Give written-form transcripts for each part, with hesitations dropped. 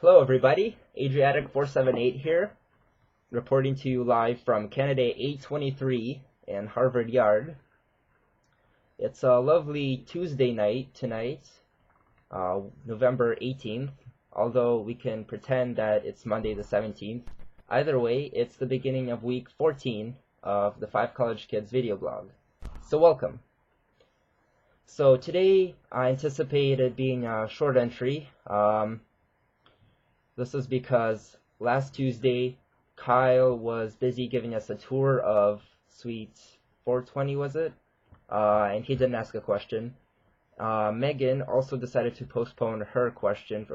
Hello everybody, Adriatic478 here, reporting to you live from Candidate 823 in Harvard Yard. It's a lovely Tuesday night tonight, November 18th, although we can pretend that it's Monday the 17th. Either way, it's the beginning of week 14 of the Five College Kids video blog. So welcome. So today I anticipate it being a short entry. This is because last Tuesday, Kyle was busy giving us a tour of Suite 420, was it? And he didn't ask a question. Megan also decided to postpone her question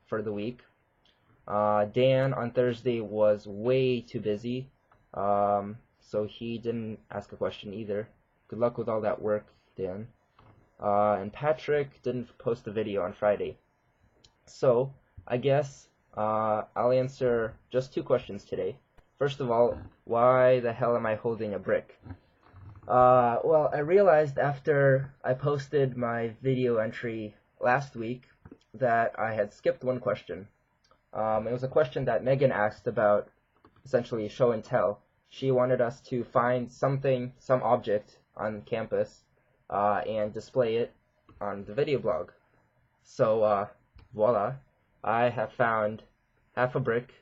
for the week. Dan on Thursday was way too busy, so he didn't ask a question either. Good luck with all that work, Dan. And Patrick didn't post a video on Friday. So, I guess I'll answer just two questions today. First of all, why the hell am I holding a brick? Well, I realized after I posted my video entry last week that I had skipped one question. It was a question that Megan asked about essentially show and tell. She wanted us to find some object on campus, and display it on the video blog. So, voila. I have found half a brick.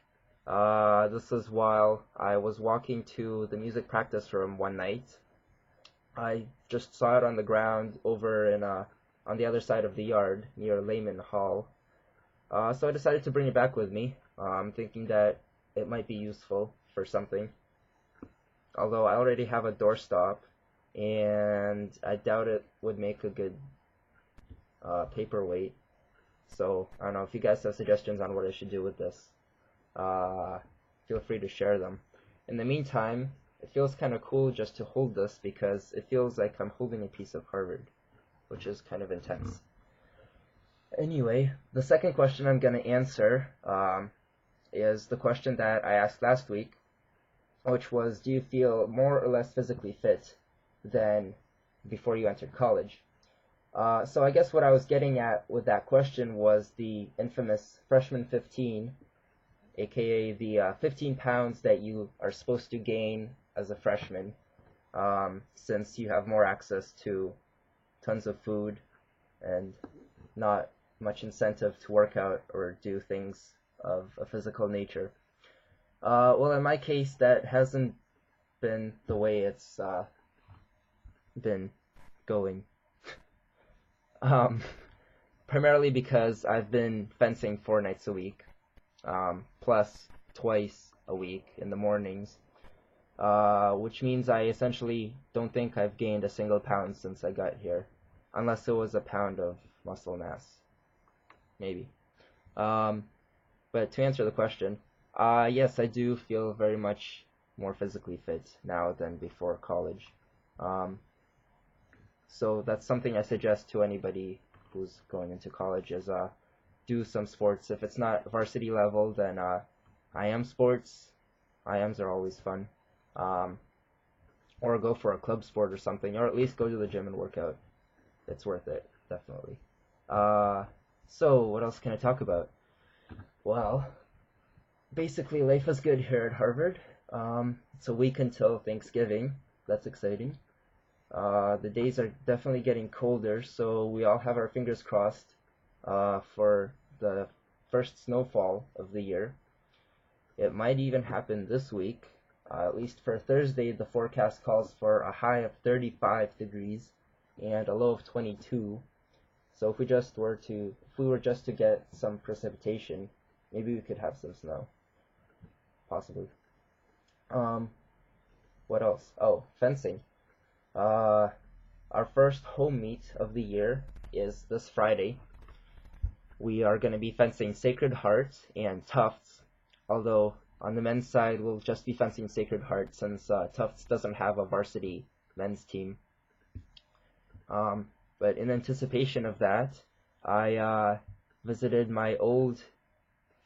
This is while I was walking to the music practice room one night. I just saw it on the ground over on the other side of the yard near Lehman Hall. So I decided to bring it back with me, thinking that it might be useful for something. Although I already have a doorstop, and I doubt it would make a good paperweight. So, I don't know, if you guys have suggestions on what I should do with this, feel free to share them. In the meantime, it feels kind of cool just to hold this because it feels like I'm holding a piece of Harvard, which is kind of intense. Anyway, the second question I'm going to answer is the question that I asked last week, which was, do you feel more or less physically fit than before you entered college? So I guess what I was getting at with that question was the infamous freshman 15, aka the 15 pounds that you are supposed to gain as a freshman, since you have more access to tons of food and not much incentive to work out or do things of a physical nature. Well, in my case, that hasn't been the way it's been going. Primarily because I've been fencing 4 nights a week, plus twice a week in the mornings, which means I essentially don't think I've gained a single pound since I got here, unless it was a pound of muscle mass, maybe. But to answer the question, yes, I do feel very much more physically fit now than before college. So that's something I suggest to anybody who's going into college is do some sports. If it's not varsity level, then IM sports. IMs are always fun. Or go for a club sport or something, or at least go to the gym and work out. It's worth it, definitely. So what else can I talk about? Well, basically life is good here at Harvard. It's a week until Thanksgiving. That's exciting. The days are definitely getting colder, so we all have our fingers crossed for the first snowfall of the year. It might even happen this week. At least for Thursday, the forecast calls for a high of 35 degrees and a low of 22. So if we were just to get some precipitation, maybe we could have some snow, possibly. What else? Oh, fencing. Our first home meet of the year is this Friday. We are going to be fencing Sacred Heart and Tufts, although on the men's side we'll just be fencing Sacred Heart since Tufts doesn't have a varsity men's team. But in anticipation of that, I visited my old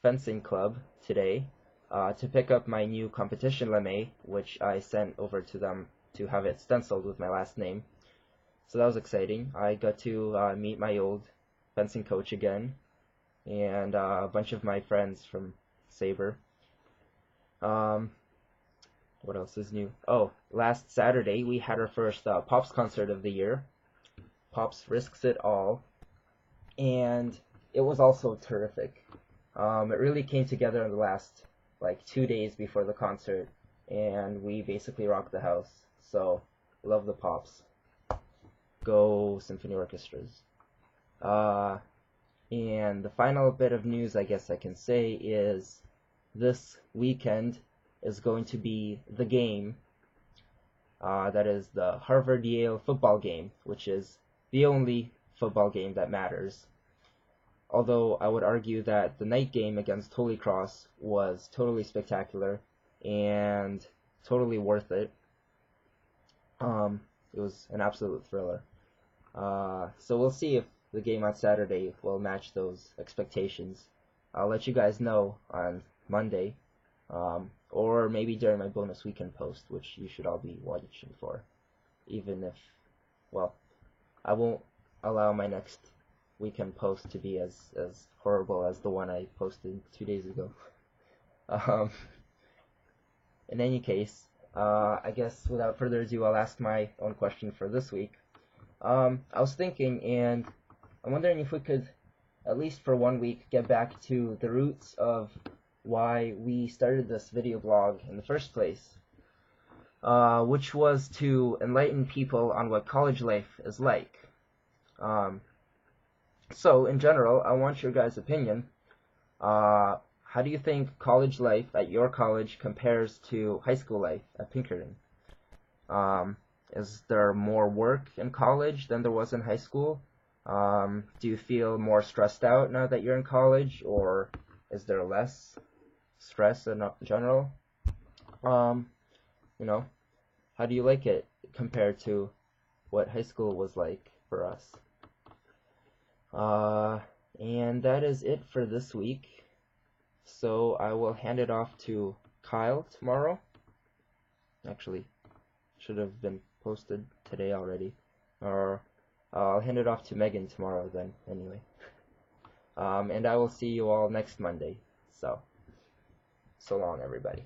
fencing club today to pick up my new competition lame, which I sent over to them to have it stenciled with my last name. So that was exciting. I got to meet my old fencing coach again, and a bunch of my friends from Sabre. What else is new? Oh, last Saturday we had our first Pops concert of the year. Pops Risks It All, and it was also terrific. It really came together in the last like 2 days before the concert, and we basically rocked the house. So, love the Pops. Go symphony orchestras. And the final bit of news I guess I can say is this weekend is going to be the game. That is the Harvard-Yale football game, which is the only football game that matters. Although I would argue that the night game against Holy Cross was totally spectacular and totally worth it. It was an absolute thriller. So we'll see if the game on Saturday will match those expectations. I'll let you guys know on Monday, or maybe during my bonus weekend post, which you should all be watching for. Even if, well, I won't allow my next weekend post to be as horrible as the one I posted 2 days ago. In any case, I guess without further ado, I'll ask my own question for this week. I was thinking, and I'm wondering if we could, at least for 1 week, get back to the roots of why we started this video blog in the first place, which was to enlighten people on what college life is like. So, in general, I want your guys' opinion. How do you think college life at your college compares to high school life at Pinkerton? Is there more work in college than there was in high school? Do you feel more stressed out now that you're in college, or is there less stress in general? You know, how do you like it compared to what high school was like for us? And that is it for this week. So I will hand it off to Kyle tomorrow. Actually, should have been posted today already. Or I'll hand it off to Megan tomorrow then, anyway. And I will see you all next Monday. So long, everybody.